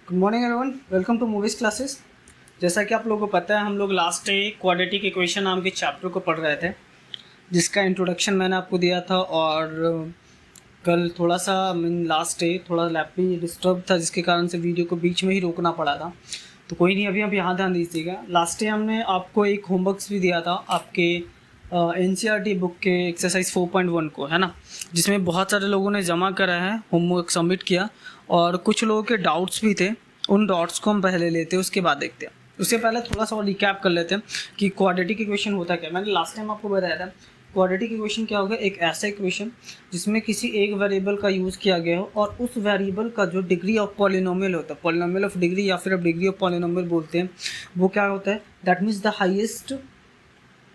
Good morning everyone, welcome to movies classes. जैसा कि आप लोगों को पता है, हम लोग लास्ट डे क्वाड्रेटिक इक्वेशन नाम के चैप्टर को पढ़ रहे थे, जिसका इंट्रोडक्शन मैंने आपको दिया था। और कल थोड़ा सा लास्ट डे थोड़ा लैब भी डिस्टर्ब था, जिसके कारण से वीडियो को बीच में ही रोकना पड़ा था। तो कोई नहीं, अभी आप यहाँ ध्यान दीजिएगा। लास्ट डे हमने आपको एक होमवर्क्स भी दिया था आपके NCERT बुक के एक्सरसाइज 4.1 को, है ना, जिसमें बहुत सारे लोगों ने जमा करा है, होमवर्क सबमिट किया, और कुछ लोगों के डाउट्स भी थे। उन डाउट्स को हम पहले लेते हैं, उसके बाद देखते हैं। उससे पहले थोड़ा सा और रिकैप कर लेते हैं कि क्वाड्रेटिक इक्वेशन होता क्या। मैंने लास्ट टाइम आपको बताया था क्वाड्रेटिक इक्वेशन क्या होगा। एक ऐसा इक्वेशन जिसमें किसी एक वेरिएबल का यूज़ किया गया हो और उस वेरिएबल का जो डिग्री ऑफ पॉलिनोमियल होता है, पॉलिनोमियल ऑफ डिग्री या फिर आप डिग्री ऑफ पॉलिनोमियल बोलते हैं, वो क्या होता है, that means the highest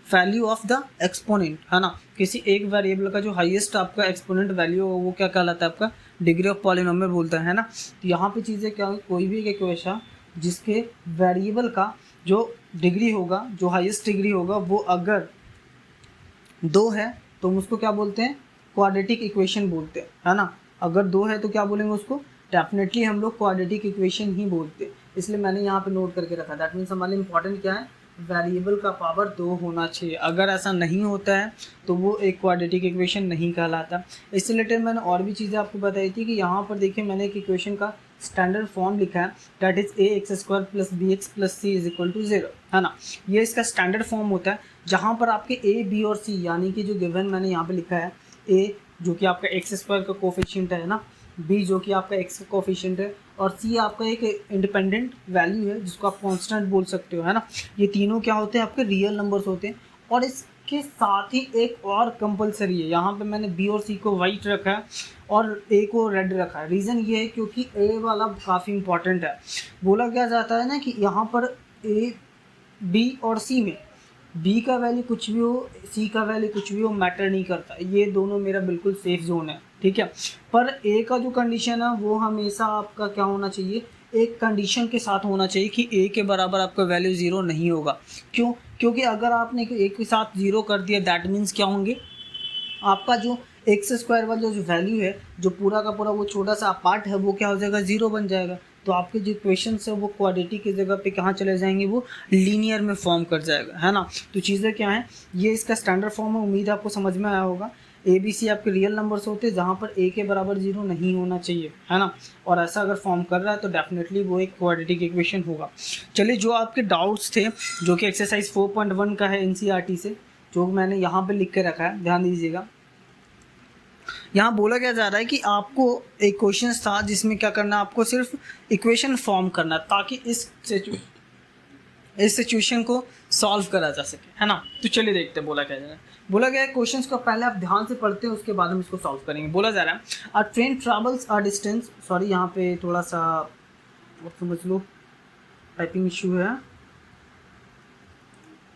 value of the exponent, है ना। किसी एक वेरिएबल का जो हाईएस्ट आपका एक्सपोनेंट वैल्यू हो वो क्या कहलाता है, आपका डिग्री ऑफ पॉलिनोमियल बोलता है ना। तो यहाँ पे चीज़ें क्या होगी, कोई भी एक इक्वेशन जिसके वेरिएबल का जो डिग्री होगा, जो हाईएस्ट डिग्री होगा, वो अगर 2 है तो हम उसको क्या बोलते हैं, क्वाड्रेटिक इक्वेशन बोलते हैं, है ना। अगर 2 है तो क्या बोलेंगे उसको, डेफिनेटली हम लोग क्वाड्रेटिक इक्वेशन ही बोलते हैं। इसलिए मैंने यहाँ पे नोट करके रखा। दैट मीन्स हमारे इंपॉर्टेंट क्या है, वेरिएबल का पावर 2 होना चाहिए। अगर ऐसा नहीं होता है तो वो एक क्वाड्रेटिक इक्वेशन नहीं कहलाता। इससे रिलेटेड मैंने और भी चीज़ें आपको बताई थी कि यहाँ पर देखिए मैंने एक इक्वेशन का स्टैंडर्ड फॉर्म लिखा है, that is ax² + bx + c = 0, है ना। ये इसका स्टैंडर्ड फॉर्म होता है, जहाँ पर आपके a, b और c, यानी कि जो गिवन मैंने यहाँ पे लिखा है, a जो कि आपका x² का कोफिशिएंट है ना, b जो कि आपका x का कोफिशिएंट है, और c आपका एक इंडिपेंडेंट वैल्यू है जिसको आप कांस्टेंट बोल सकते हो, है ना। ये तीनों क्या होते हैं, आपके रियल नंबर्स होते हैं। और इसके साथ ही एक और कंपलसरी है, यहाँ पे मैंने b और c को वाइट रखा है और a को रेड रखा है। रीज़न ये है क्योंकि a वाला काफ़ी इंपॉर्टेंट है। बोला क्या जाता है ना कि यहाँ पर a, b और c में b का वैल्यू कुछ भी हो, c का वैल्यू कुछ भी हो, मैटर नहीं करता। ये दोनों मेरा बिल्कुल सेफ जोन है, ठीक है। पर a का जो कंडीशन है वो हमेशा आपका क्या होना चाहिए, एक कंडीशन के साथ होना चाहिए कि a के बराबर आपका वैल्यू 0 नहीं होगा। क्यों? क्योंकि अगर आपने a के साथ 0 कर दिया, दैट मीन्स क्या होंगे, आपका जो x² वाला जो वैल्यू है, जो पूरा का पूरा वो छोटा सा पार्ट है, वो क्या हो जाएगा, 0 बन जाएगा। तो आपके जो इक्वेशन है वो क्वाड्रेटिक की जगह पे कहाँ चले जाएंगे, वो लीनियर में फॉर्म कर जाएगा, है ना। तो चीज़ें क्या हैं, ये इसका स्टैंडर्ड फॉर्म है। उम्मीद आपको समझ में आया होगा। ए बी सी आपके रियल नंबर्स होते हैं जहाँ पर a के बराबर 0 नहीं होना चाहिए, है ना। और ऐसा अगर फॉर्म कर रहा है तो डेफिनेटली वो एक क्वाड्रेटिक इक्वेशन होगा। चलिए, जो आपके डाउट्स थे, जो कि एक्सरसाइज 4.1 का है NCERT से, जो मैंने यहाँ पर लिख के रखा है, ध्यान दीजिएगा। यहाँ बोला क्या जा रहा है कि आपको एक क्वेश्चन था जिसमें क्या करना है, आपको सिर्फ इक्वेशन फॉर्म करना, ताकि इस सिचुएशन को सॉल्व करा जा सके, है ना। तो चलिए देखते हैं बोला क्या जा रहा है। बोला गया है क्वेश्चंस को पहले आप ध्यान से पढ़ते हैं, उसके बाद हम इसको सॉल्व करेंगे। बोला जा रहा है, a train travels a distance, sorry यहाँ पे थोड़ा सा समझ लो टाइपिंग इशू है,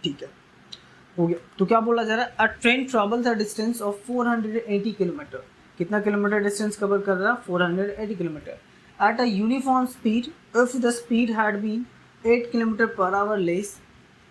ठीक है, हो गया। तो क्या बोला जा रहा है, a train travels a distance of 480 kilometre. कितना किलोमीटर डिस्टेंस कवर कर रहा है, 480 kilometre, at a uniform speed. If the speed had been 8 kilometre per hour less,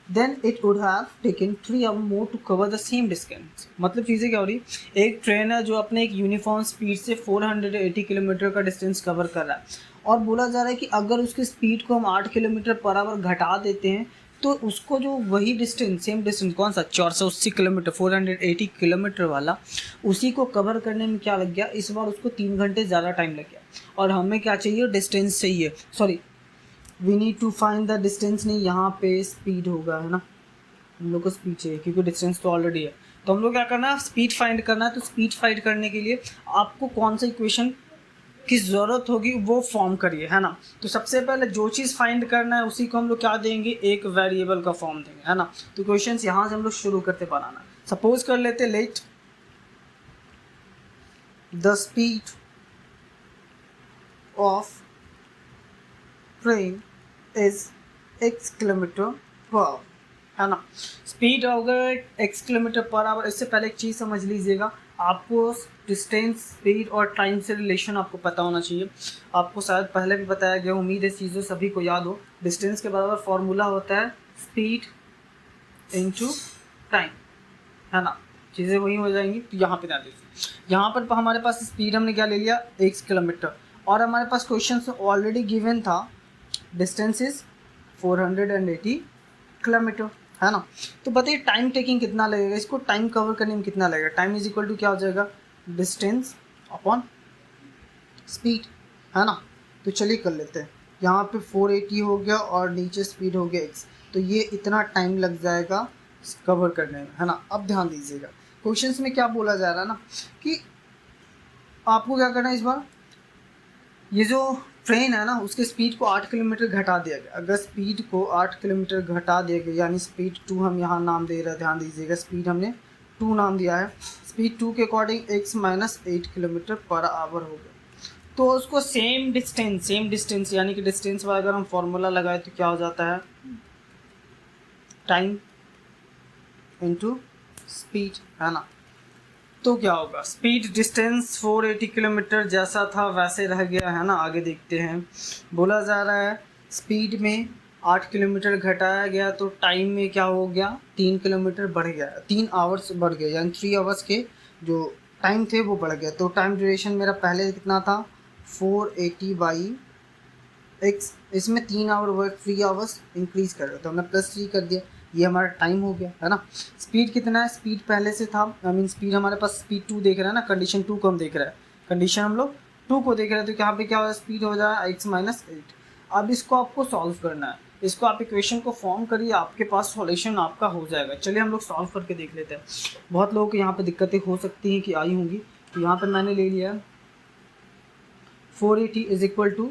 then it would have taken 3 hour more to cover the same distance. मतलब चीज़ें क्या हो रही, एक ट्रेन है जो अपने एक यूनिफॉर्म स्पीड से 480 किलोमीटर का डिस्टेंस कवर कर रहा है, और बोला जा रहा है कि अगर उसकी स्पीड को हम 8 किलोमीटर पर आवर घटा देते हैं तो उसको जो वही डिस्टेंस, सेम डिस्टेंस कौन सा, 480 किलोमीटर, 480 किलोमीटर वाला, उसी को कवर करने में क्या लग गया, इस बार उसको 3 घंटे ज़्यादा टाइम लग गया। और हमें क्या चाहिए, डिस्टेंस चाहिए, sorry we need to find the distance, नहीं यहाँ पे स्पीड होगा, है ना। हम लोग को स्पीड चाहिए क्योंकि डिस्टेंस तो ऑलरेडी है। तो हम लोग क्या करना है, स्पीड फाइंड करना है। तो स्पीड फाइंड करने के लिए आपको कौन सा इक्वेशन की ज़रूरत होगी वो फॉर्म करिए, है ना। तो सबसे पहले जो चीज़ फाइंड करना है उसी को हम लोग क्या देंगे, एक वेरिएबल का फॉर्म देंगे, है ना। तो क्वेश्चंस यहाँ से हम लोग शुरू करते बनाना। सपोज कर लेते, let the speed of train is x kilometre per our, है ना। स्पीड अगर x किलोमीटर पर आवर, इससे पहले एक चीज़ समझ लीजिएगा, आपको डिस्टेंस, स्पीड और टाइम से रिलेशन आपको पता होना चाहिए। आपको शायद पहले भी बताया गया, उम्मीद है चीज़ें सभी को याद हो। डिस्टेंस के बराबर फॉर्मूला होता है स्पीड इनटू टाइम, है ना। चीज़ें वही हो जाएंगी। तो यहाँ पे ध्यान दीजिए, यहाँ पर हमारे पास स्पीड हमने क्या ले लिया, x किलोमीटर, और हमारे पास क्वेश्चन ऑलरेडी गिवन था डिस्टेंस इज 480 किलोमीटर, है ना। तो बताइए टाइम टेकिंग कितना लगेगा, इसको टाइम कवर करने में कितना लगेगा। टाइम इज इक्वल टू क्या हो जाएगा, डिस्टेंस अपॉन स्पीड, है ना। तो चलिए कर लेते हैं, यहाँ पे 480 हो गया और नीचे स्पीड हो गया x, तो ये इतना टाइम लग जाएगा कवर करने में, है ना। अब ध्यान दीजिएगा क्वेश्चंस में क्या बोला जा रहा है ना कि आपको क्या करना है इस बार, ये जो ट्रेन है ना उसके स्पीड को 8 किलोमीटर घटा दिया गया। अगर स्पीड को 8 किलोमीटर घटा दिया गया यानी स्पीड 2 हम यहाँ नाम दे रहे हैं, ध्यान दीजिएगा स्पीड हमने 2 नाम दिया है, स्पीड 2 के according x minus 8 kilometre per our हो गया। तो उसको सेम डिस्टेंस यानी कि डिस्टेंस पर अगर हम फॉर्मूला लगाए तो क्या हो जाता है, टाइम इनटू स्पीड, है ना। तो क्या होगा, स्पीड डिस्टेंस 480 किलोमीटर जैसा था वैसे रह गया, है ना। आगे देखते हैं, बोला जा रहा है स्पीड में 8 किलोमीटर घटाया गया तो टाइम में क्या हो गया, 3 किलोमीटर बढ़ गया, 3 आवर्स बढ़ गए, यानी 3 आवर्स के जो टाइम थे वो बढ़ गया। तो टाइम ड्यूरेशन मेरा पहले कितना था 480 बाई x, इसमें 3 आवर वर्क 3 आवर्स इंक्रीज कर रहा, तो हमने +3 कर दिया, ये हमारा टाइम हो गया, है ना। स्पीड कितना है, स्पीड पहले से था, आई मीन स्पीड हमारे पास स्पीड 2 देख रहा है ना, कंडीशन 2 को हम देख रहे हैं, कंडीशन हम लोग 2 को देख रहे हैं, तो यहाँ पे क्या हो जाए स्पीड हो जाए x माइनस 8। अब इसको आपको सॉल्व करना है, इसको आप इक्वेशन को फॉर्म करिए, आपके पास सॉल्यूशन आपका हो जाएगा। चलिए हम लोग सॉल्व करके देख लेते हैं। बहुत लोगों को यहाँ पे दिक्कतें हो सकती हैं कि आई होंगी, तो यहाँ पर मैंने ले लिया 480 इज इक्वल टू,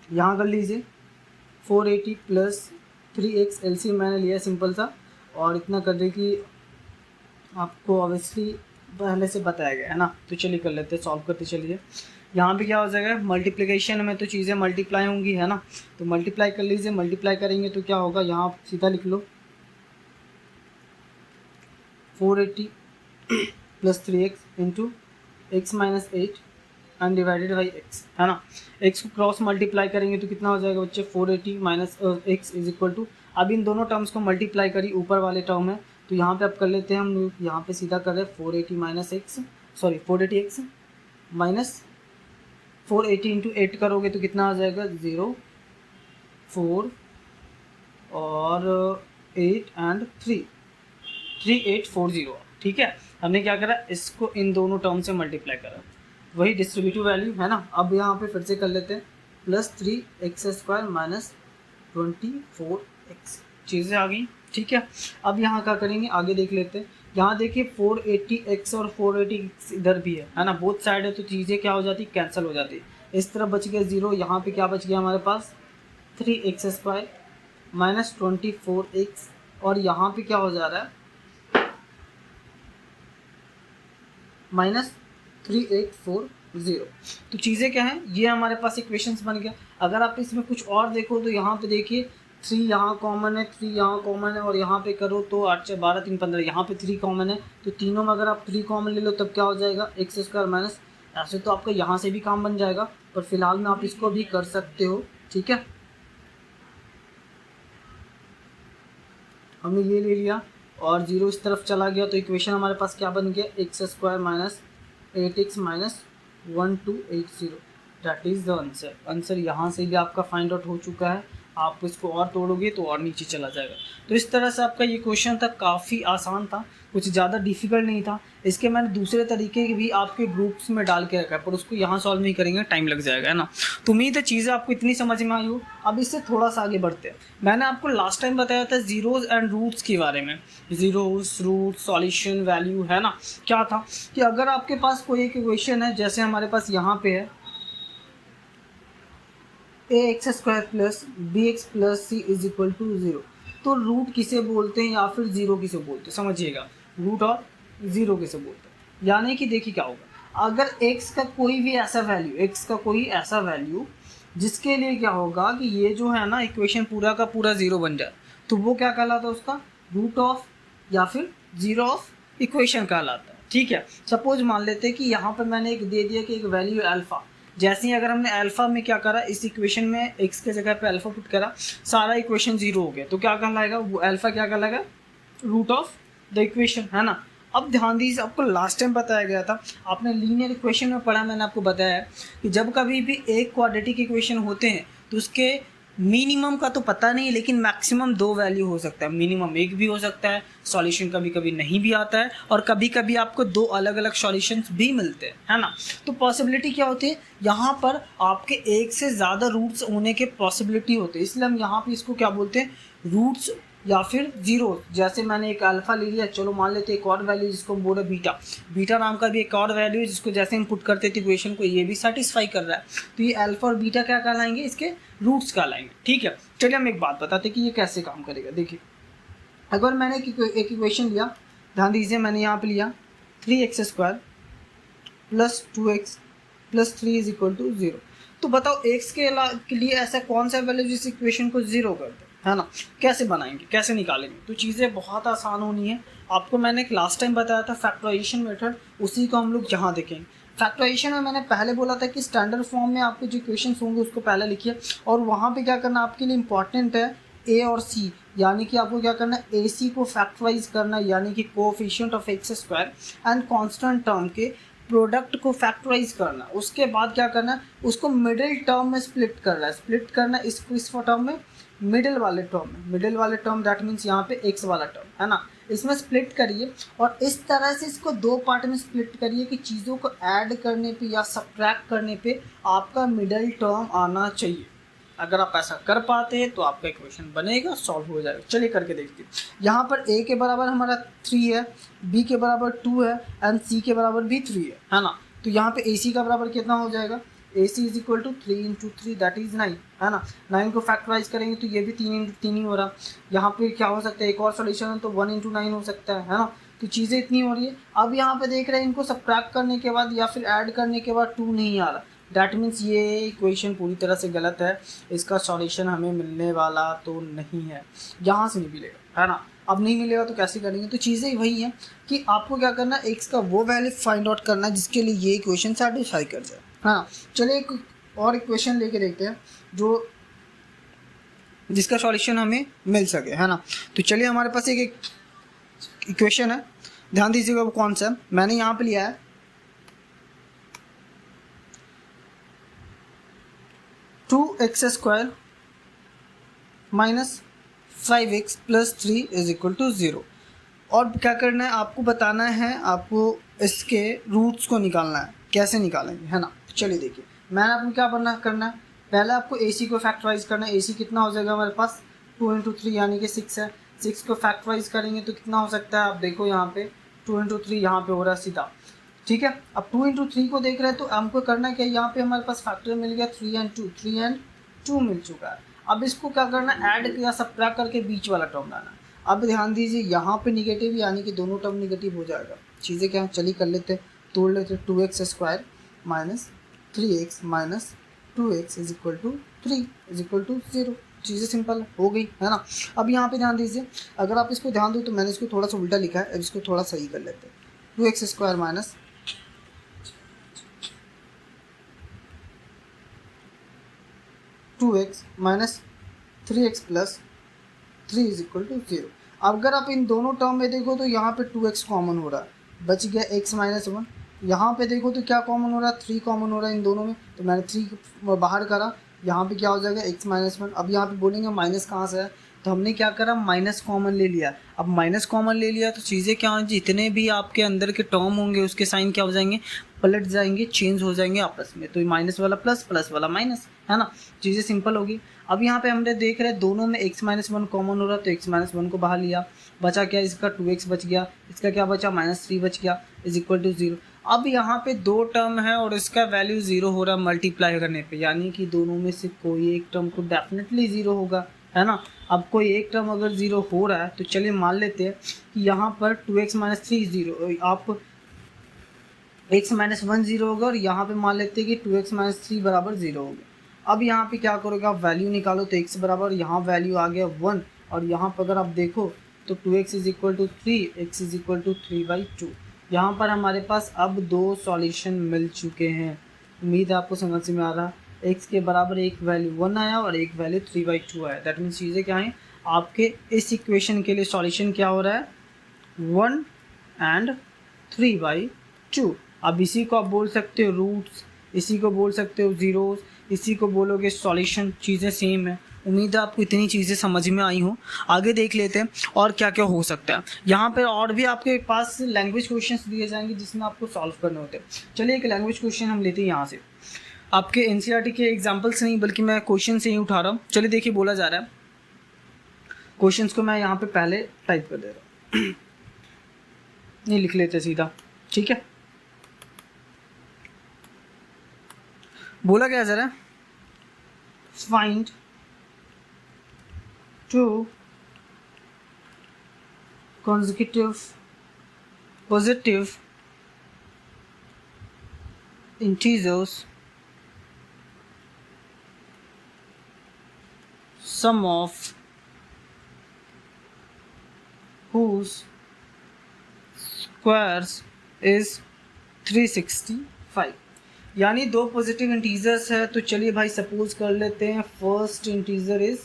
यहाँ कर लीजिए 480 प्लस 3x एलसीएम मैंने लिया सिंपल सा, और इतना कर दे कि आपको ऑब्वियसली पहले से बताया गया है ना। तो चलिए कर लेते हैं, सॉल्व करते चलिए। यहाँ पे क्या हो जाएगा, मल्टीप्लिकेशन में तो चीज़ें मल्टीप्लाई होंगी, है ना। तो मल्टीप्लाई कर लीजिए, मल्टीप्लाई करेंगे तो क्या होगा, यहाँ सीधा लिख लो 480 plus 3x into x minus 8 and divided by x, है ना। x को क्रॉस मल्टीप्लाई करेंगे तो कितना हो जाएगा बच्चे, 480 minus x is equal to, अब इन दोनों टर्म्स को मल्टीप्लाई करिए, ऊपर वाले टर्म है तो यहाँ पे अब कर लेते हैं हम, यहाँ पे सीधा कर रहे हैं 480 minus x, sorry 480x minus 480 into 8 करोगे तो कितना आ जाएगा 0 4 और 8 एंड 3 3840, ठीक है। हमने क्या करा, इसको इन दोनों टर्म से मल्टीप्लाई करा, वही डिस्ट्रीब्यूटिव वैल्यू, है ना। अब यहाँ पे फिर से कर लेते हैं +3x² माइनस 24x, चीज़ें आ गई, ठीक है। अब यहाँ क्या करेंगे, आगे देख लेते हैं। यहाँ देखिए 480x और 480x इधर भी है ना, बोथ साइड है, तो चीज़ें क्या हो जाती, कैंसिल हो जाती। इस तरफ बच गया 0, यहाँ पे क्या बच गया हमारे पास 3x² माइनस 24x, और यहाँ पे क्या हो जा रहा है -3840। तो चीज़ें क्या हैं, ये हमारे पास इक्वेशंस बन गया। अगर आप इसमें कुछ और देखो तो यहाँ पे देखिए 3 यहाँ कॉमन है, 3 यहाँ कॉमन है, और यहाँ पे करो तो 8 4 12 3 15, यहाँ पे 3 कॉमन है, तो तीनों में अगर आप 3 कॉमन ले लो तब क्या हो जाएगा x² माइनस, ऐसे तो आपका यहाँ से भी काम बन जाएगा, पर फिलहाल में आप इसको भी कर सकते हो, ठीक है। हमने ये ले लिया और 0 इस तरफ चला गया, तो इक्वेशन हमारे पास क्या बन गया, x² minus 8x minus 1280, that is the answer. Answer यहाँ से भी आपका फाइंड आउट हो चुका है, आप इसको और तोड़ोगे तो और नीचे चला जाएगा। तो इस तरह से आपका ये क्वेश्चन था, काफ़ी आसान था, कुछ ज़्यादा डिफिकल्ट नहीं था। इसके मैंने दूसरे तरीके भी आपके ग्रुप्स में डाल के रखा है, पर उसको यहाँ सॉल्व नहीं करेंगे, टाइम लग जाएगा, है ना। तो उम्मीद है चीज़ें आपको इतनी समझ में आई हो। अब इससे थोड़ा सा आगे बढ़ते हैं। मैंने आपको लास्ट टाइम बताया था जीरोज़ एंड रूट्स के बारे में, जीरोज़, रूट, सॉल्यूशन, वैल्यू, है ना। क्या था कि अगर आपके पास कोई एक इक्वेशन है, जैसे हमारे पास यहाँ पे है ax² plus bx plus c is equal to 0, तो रूट किसे बोलते हैं या फिर ज़ीरो किसे बोलते हैं, समझिएगा, रूट और ज़ीरो किसे बोलते हैं। यानी कि देखिए क्या होगा, अगर x का कोई भी ऐसा वैल्यू, x का कोई ऐसा वैल्यू जिसके लिए क्या होगा कि ये जो है ना इक्वेशन पूरा का पूरा 0 बन जाए, तो वो क्या कहलाता है, उसका रूट ऑफ या फिर ज़ीरो ऑफ इक्वेशन कहलाता है, ठीक है। सपोज मान लेते हैं कि यहाँ पर मैंने एक दे दिया कि एक वैल्यू अल्फ़ा, जैसे ही अगर हमने अल्फ़ा में क्या करा, इस इक्वेशन में x के जगह पे अल्फ़ा पुट करा, सारा इक्वेशन 0 हो गया, तो क्या कहलाएगा वो अल्फ़ा, क्या कहलाएगा, रूट ऑफ द इक्वेशन, है ना। अब ध्यान दीजिए, आपको लास्ट टाइम बताया गया था, आपने लीनियर इक्वेशन में पढ़ा, मैंने आपको बताया है कि जब कभी भी एक क्वाड्रेटिक इक्वेशन होते हैं तो उसके मिनिमम का तो पता नहीं, लेकिन मैक्सिमम 2 वैल्यू हो सकता है, मिनिमम 1 भी हो सकता है, सॉल्यूशन कभी कभी नहीं भी आता है, और कभी कभी आपको 2 अलग अलग सॉल्यूशंस भी मिलते हैं, है ना। तो पॉसिबिलिटी क्या होती है, यहाँ पर आपके एक से ज़्यादा रूट्स होने के पॉसिबिलिटी होते हैं, इसलिए हम यहाँ पे इसको क्या बोलते हैं, रूट्स या फिर जीरो। जैसे मैंने एक अल्फा ले लिया, चलो मान लेते हैं एक और वैल्यू जिसको हम बोल रहे बीटा, बीटा नाम का भी एक और वैल्यू है जिसको जैसे हम पुट करते थे इक्वेशन को, ये भी सेटिस्फाई कर रहा है, तो ये अल्फा और बीटा क्या कहलाएंगे, इसके रूट्स कहलाएंगे। ठीक है, चलिए हम एक बात बताते कि ये कैसे काम करेगा। देखिए, अगर मैंने एक इक्वेशन लिया, ध्यान दीजिए मैंने यहाँ पे लिया 3x² plus 2x plus 3 is equal to 0, तो बताओ x के लिए ऐसा कौन सा वैल्यू जिस इक्वेशन को 0 कर दे, है ना। कैसे बनाएंगे, कैसे निकालेंगे, तो चीज़ें बहुत आसान होनी है। आपको मैंने लास्ट टाइम बताया था फैक्टराइजेशन मेथड, उसी को हम लोग यहाँ देखेंगे। फैक्टराइजेशन में मैंने पहले बोला था कि स्टैंडर्ड फॉर्म में आपके जो इक्वेशंस होंगे उसको पहले लिखिए, और वहाँ पे क्या करना आपके लिए इंपॉर्टेंट है ए और सी, यानी कि आपको क्या करना है, ए सी को फैक्टराइज करना, यानी कि coefficient of x² and constant term के प्रोडक्ट को फैक्टराइज करना। उसके बाद क्या करना है, उसको मिडिल टर्म में स्प्लिट करना है, स्प्लिट करना इसको इस टर्म में, मिडिल वाले टर्म में, मिडिल वाले टर्म दैट मीन्स यहाँ पे x वाला टर्म, है ना, इसमें स्प्लिट करिए, और इस तरह से इसको 2 पार्ट में स्प्लिट करिए कि चीज़ों को ऐड करने पे या सब्ट्रैक्ट करने पे आपका मिडिल टर्म आना चाहिए। अगर आप ऐसा कर पाते हैं तो आपका इक्वेशन बनेगा, सॉल्व हो जाएगा। चलिए करके देखते हैं। यहाँ पर a के बराबर हमारा 3 है, b के बराबर 2 है एंड c के बराबर भी 3 है ना। तो यहाँ पे ac का बराबर कितना हो जाएगा, AC is equal to 3 into 3 that is 9, है ना। 9 को फैक्टराइज करेंगे तो ये भी 3 इंटू 3 ही हो रहा। यहाँ पे क्या हो सकता है, एक और सोल्यूशन है तो 1 इंटू 9 हो सकता है ना। तो चीज़ें इतनी हो रही है। अब यहाँ पे देख रहे हैं इनको सब्ट्रैक्ट करने के बाद या फिर ऐड करने के बाद 2 नहीं आ रहा, डैट मीन्स ये इक्वेशन पूरी तरह से गलत है, इसका सॉल्यूशन हमें मिलने वाला तो नहीं है, यहाँ से नहीं मिलेगा, है ना। अब नहीं मिलेगा तो कैसे करेंगे, तो चीज़ें वही हैं कि आपको क्या करना है, एक्स का वो वैल्यू फाइंड आउट करना है जिसके लिए ये इक्वेशन सेटिस्फाई कर जाए, हाँ। चलिए एक और इक्वेशन लेके देखते हैं जो जिसका सॉल्यूशन हमें मिल सके, है ना। तो चलिए हमारे पास एक इक्वेशन है, ध्यान दीजिएगा वो कौन सा है। मैंने यहाँ पे लिया है 2x² minus 5x plus 3 is equal to 0। और क्या करना है, आपको बताना है, आपको इसके रूट्स को निकालना है। कैसे निकालेंगे, है ना। चलिए देखिए, मैंने आपको क्या करना है, पहले आपको AC को फैक्टराइज करना है। AC कितना हो जाएगा हमारे पास, 2 इंटू 3 यानी कि 6 है। 6 को फैक्टराइज करेंगे तो कितना हो सकता है, आप देखो यहाँ पे 2 इंटू 3 यहाँ पे हो रहा है सीधा, ठीक है। अब 2 इंटू 3 को देख रहे हैं तो हमको करना क्या है, यहाँ पे हमारे पास फैक्टर मिल गया 3 एंड 2 मिल चुका है। अब इसको क्या करना है, ऐड या सब्ट्रैक्ट करके बीच वाला टर्म लाना। अब ध्यान दीजिए यहाँ पे निगेटिव यानी कि दोनों टर्म निगेटिव हो जाएगा। चीज़ें क्या चलिए कर लेते, तोड़ लेते। 2x² minus 3x minus 2x is equal to 3 is equal to 0। चीज़ें सिंपल हो गई, है ना। अब यहाँ पे ध्यान दीजिए, अगर आप इसको ध्यान दो तो मैंने इसको थोड़ा सा उल्टा लिखा है, अब इसको थोड़ा सही कर लेते हैं। 2x² minus 2x minus 3x plus 3 is equal to 0। अगर आप इन दोनों टर्म में देखो तो यहाँ पे 2x कॉमन हो रहा है, बच गया x माइनस 1। यहाँ पे देखो तो क्या कॉमन हो रहा है, 3 कॉमन हो रहा है इन दोनों में, तो मैंने 3 बाहर करा, यहाँ पे क्या हो जाएगा x माइनस 1। अब यहाँ पे बोलेंगे माइनस कहाँ से है, तो हमने क्या करा, माइनस कॉमन ले लिया। अब माइनस कॉमन ले लिया तो चीज़ें क्या होंगी, जितने भी आपके अंदर के टर्म होंगे उसके साइन क्या हो जाएंगे, पलट जाएंगे, चेंज हो जाएंगे आपस में। तो माइनस वाला प्लस, प्लस वाला माइनस, है ना। चीज़ें सिंपल होगी। अब यहाँ पे हमने देख रहे हैं दोनों में x माइनस 1 कॉमन हो रहा है, तो x माइनस 1 को बाहर लिया, बचा क्या, इसका 2x बच गया, इसका क्या बचा, माइनस 3 बच गया, इज इक्वल टू 0। अब यहाँ पे 2 टर्म है और इसका वैल्यू 0 हो रहा है मल्टीप्लाई करने पे, यानी कि दोनों में से कोई एक टर्म को डेफिनेटली 0 होगा, है ना। अब कोई एक टर्म अगर 0 हो रहा है तो चलिए मान लेते हैं कि यहाँ पर 2x माइनस 3 0, आप x माइनस 1 0 होगा, और यहाँ पे मान लेते हैं कि 2x माइनस 3 बराबर 0 होगा। अब यहाँ पे क्या करोगे, आप वैल्यू निकालो, तो x बराबर यहाँ वैल्यू आ गया 1, और यहाँ पर अगर आप देखो तो 2x is equal to 3, x is equal to 3/2। यहाँ पर हमारे पास अब 2 सॉल्यूशन मिल चुके हैं। उम्मीद है आपको समझ में आ रहा। x के बराबर एक वैल्यू 1 आया और एक वैल्यू 3/2 आया। दैट मीन्स चीज़ें क्या हैं, आपके इस इक्वेशन के लिए सॉल्यूशन क्या हो रहा है, 1 एंड 3/2। अब इसी को आप बोल सकते हो रूट्स, इसी को बोल सकते हो ज़ीरोस, इसी को बोलोगे सॉल्यूशन, चीज़ें सेम है। उम्मीद है आपको इतनी चीज़ें समझ में आई हो। आगे देख लेते हैं और क्या क्या हो सकता है। यहाँ पर और भी आपके पास लैंग्वेज क्वेश्चंस दिए जाएंगे जिसमें आपको सॉल्व करने होते हैं। चलिए एक लैंग्वेज क्वेश्चन हम लेते हैं यहाँ से, आपके एनसीईआरटी के एग्जाम्पल्स नहीं बल्कि मैं क्वेश्चन से ही उठा रहा हूँ। चलिए देखिए, बोला जा रहा है, क्वेश्चंस को मैं यहाँ पे पहले टाइप कर दे रहा हूँ नहीं लिख लेते सीधा, ठीक है। बोला क्या जरा, find 2 consecutive positive integers sum of whose squares is 365। यानी दो पॉजिटिव इंटीजर्स है। तो चलिए भाई सपोज कर लेते हैं first integer is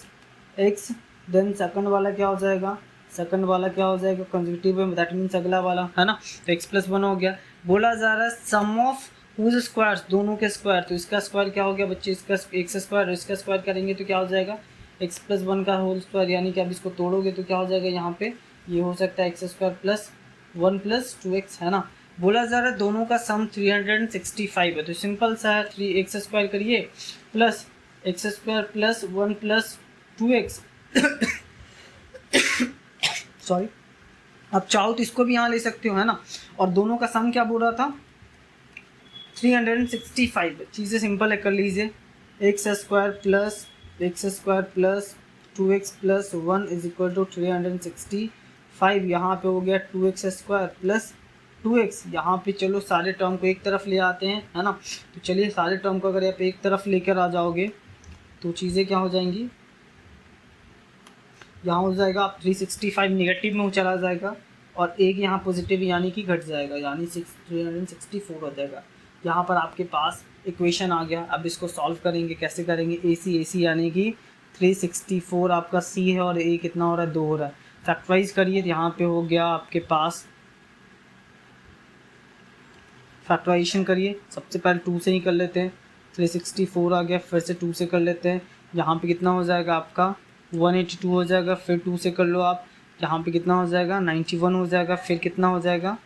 x, then second वाला क्या हो जाएगा, सेकंड वाला क्या हो जाएगा कंसेक्यूटिव है, दैट मीन्स अगला वाला है ना। तो x + 1 हो गया। बोला जा रहा है सम ऑफ हुज स्क्वायर्स, दोनों के स्क्वायर। तो इसका स्क्वायर क्या हो गया बच्चे, इसका x स्क्वायर और इसका स्क्वायर करेंगे तो क्या हो जाएगा x + 1 का होल स्क्वायर। यानी कि अब इसको तोड़ोगे तो क्या हो जाएगा, यहाँ पे ये हो सकता है x² + 1 + 2x है ना। बोला जा रहा है दोनों का सम 365 है। तो सिंपल सा है, 3x² करिए प्लस x² + 1 + 2x सॉरी। अब चाहो तो इसको भी यहाँ ले सकते हो है ना। और दोनों का सम क्या बोल रहा था 365। चीज़ें सिंपल है, कर लीजिए x² + x² + 2x + 1 = 365। यहाँ पे हो गया 2x² + 2x। यहाँ पे चलो सारे टर्म को एक तरफ ले आते हैं है ना। तो चलिए सारे टर्म को अगर यहाँ पे एक तरफ लेकर आ जाओगे तो चीज़ें क्या हो जाएंगी, यहाँ हो जाएगा आप 365 नेगेटिव में चला जाएगा और एक यहाँ पॉजिटिव यानी कि घट जाएगा, यानी 364 हो जाएगा। यहाँ पर आपके पास इक्वेशन आ गया। अब इसको सॉल्व करेंगे, कैसे करेंगे, AC यानी कि 364 आपका C है और A कितना हो रहा है 2 हो रहा है। फैक्टराइज करिए, यहाँ पे हो गया आपके पास, फैक्टराइजेशन करिए। सबसे पहले 2 से ही कर लेते हैं, 364 आ गया, फिर से 2 से कर लेते हैं। यहाँ पे कितना हो जाएगा आपका 182 हो जाएगा, फिर 2 से कर लो आप, यहाँ पे कितना हो जाएगा 91 हो जाएगा, फिर कितना हो जाएगा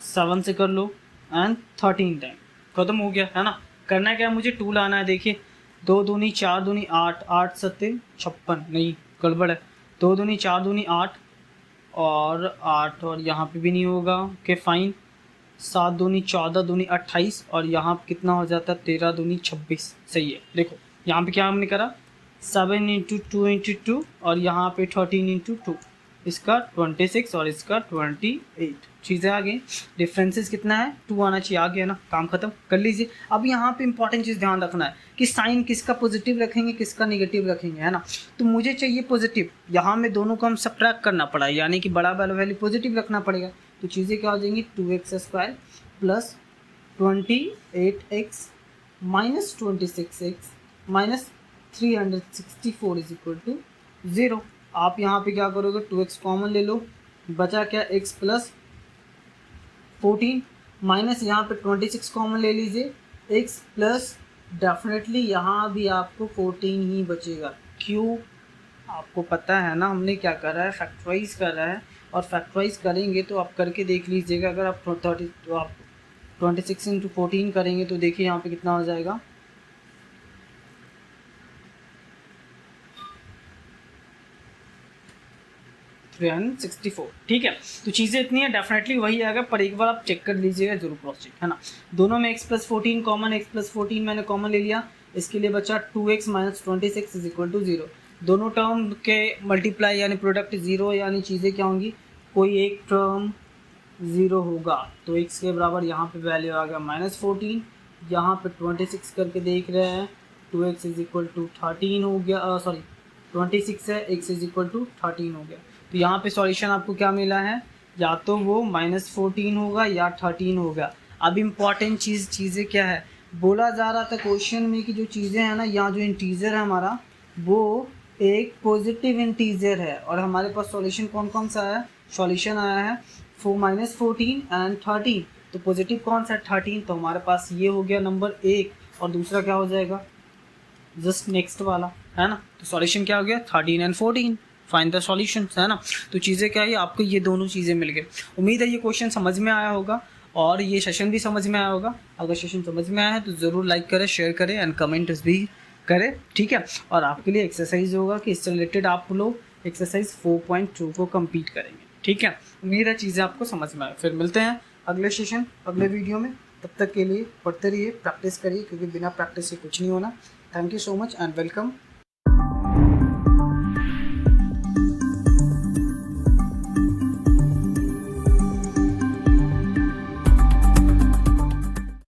7 से कर लो एंड 13 टाइम खत्म हो गया है ना। करना क्या है, मुझे 2 लाना है। देखिए 2 दूनी 4 दूनी 8, 8 सत्ते 56, नहीं गड़बड़ है, 2 दूनी 4 दूनी 8 और 8 और यहाँ पे भी नहीं होगा कि फाइन, 7 दूनी 14 दूनी 28 और यहाँ पे कितना हो जाता है 13 दूनी 26। सही है। देखो यहाँ पे क्या हमने करा 7 × 2 × 2 और यहाँ पे 13 × 2, इसका 26 और इसका 28। चीज़ें आ गई, डिफरेंसेस कितना है 2 आना चाहिए, आ गया ना, काम खत्म कर लीजिए। अब यहाँ पे इंपॉर्टेंट चीज़ ध्यान रखना है कि साइन किसका पॉजिटिव रखेंगे किसका नेगेटिव रखेंगे है ना। तो मुझे चाहिए पॉजिटिव, यहाँ में दोनों को हम सब्ट्रैक्ट करना पड़ा, यानी कि बड़ा वाला वैल्यू पॉजिटिव रखना पड़ेगा। तो चीज़ें क्या हो जाएंगी 2x² + 28x - 26x - 364 = 0। आप यहाँ पे क्या करोगे 2x कॉमन ले लो, बचा क्या x + 14 माइनस यहाँ पे 26 कॉमन ले लीजिए, x प्लस डेफिनेटली यहाँ भी आपको 14 ही बचेगा। क्यों, आपको पता है ना हमने क्या करा है, फैक्टराइज कर रहा है। और फैक्टराइज करेंगे तो आप करके देख लीजिएगा, अगर आप 26 × 14 करेंगे तो देखिए यहाँ पे कितना हो जाएगा 364। ठीक है, तो चीज़ें इतनी है, डेफिनेटली वही आएगा, पर एक बार आप चेक कर लीजिएगा जरूर क्रॉस चेक है ना। दोनों में x + 14 कॉमन, x + 14 मैंने कॉमन ले लिया, इसके लिए बचा 2x - 26 = 0। दोनों टर्म के मल्टीप्लाई यानी प्रोडक्ट 0, यानी चीज़ें क्या होंगी, कोई एक टर्म 0 होगा। तो x के बराबर यहाँ पे वैल्यू आ गया -14, यहाँ पे 26 करके देख रहे हैं, 2x = 13 हो गया, सॉरी 26 है, x = 13 हो गया। तो यहाँ पे सॉल्यूशन आपको क्या मिला है, या तो वो -14 होगा या 13 होगा। अब इम्पॉर्टेंट चीज़ें क्या है, बोला जा रहा था क्वेश्चन में कि जो चीज़ें हैं ना, यहाँ जो इंटीजर है हमारा वो एक पॉजिटिव इंटीजर है और हमारे पास सॉल्यूशन कौन कौन सा है, सॉल्यूशन आया है 4-14 एंड 13, तो पॉजिटिव कौन सा है 13, तो हमारे पास ये हो गया नंबर 1 और दूसरा क्या हो जाएगा जस्ट नेक्स्ट वाला, है ना। तो सॉल्यूशन क्या हो गया 13 एंड 14, फाइंड द सॉल्यूशन, है ना। तो चीज़ें क्या है, आपको ये दोनों चीज़ें मिल गई। उम्मीद है ये क्वेश्चन समझ में आया होगा और ये सेशन भी समझ में आया होगा। अगर सेशन समझ में आया है तो ज़रूर लाइक करें, शेयर करें एंड कमेंट्स भी करें, ठीक है। और आपके लिए एक्सरसाइज होगा कि इससे रिलेटेड आप लोग एक्सरसाइज 4.2 को कंप्लीट करेंगे, ठीक है। उम्मीद है चीज़ें आपको समझ में आए। फिर मिलते हैं अगले सेशन, अगले वीडियो में। तब तक के लिए पढ़ते रहिए, प्रैक्टिस करिए, क्योंकि बिना प्रैक्टिस से कुछ नहीं होना। Thank you so much and welcome.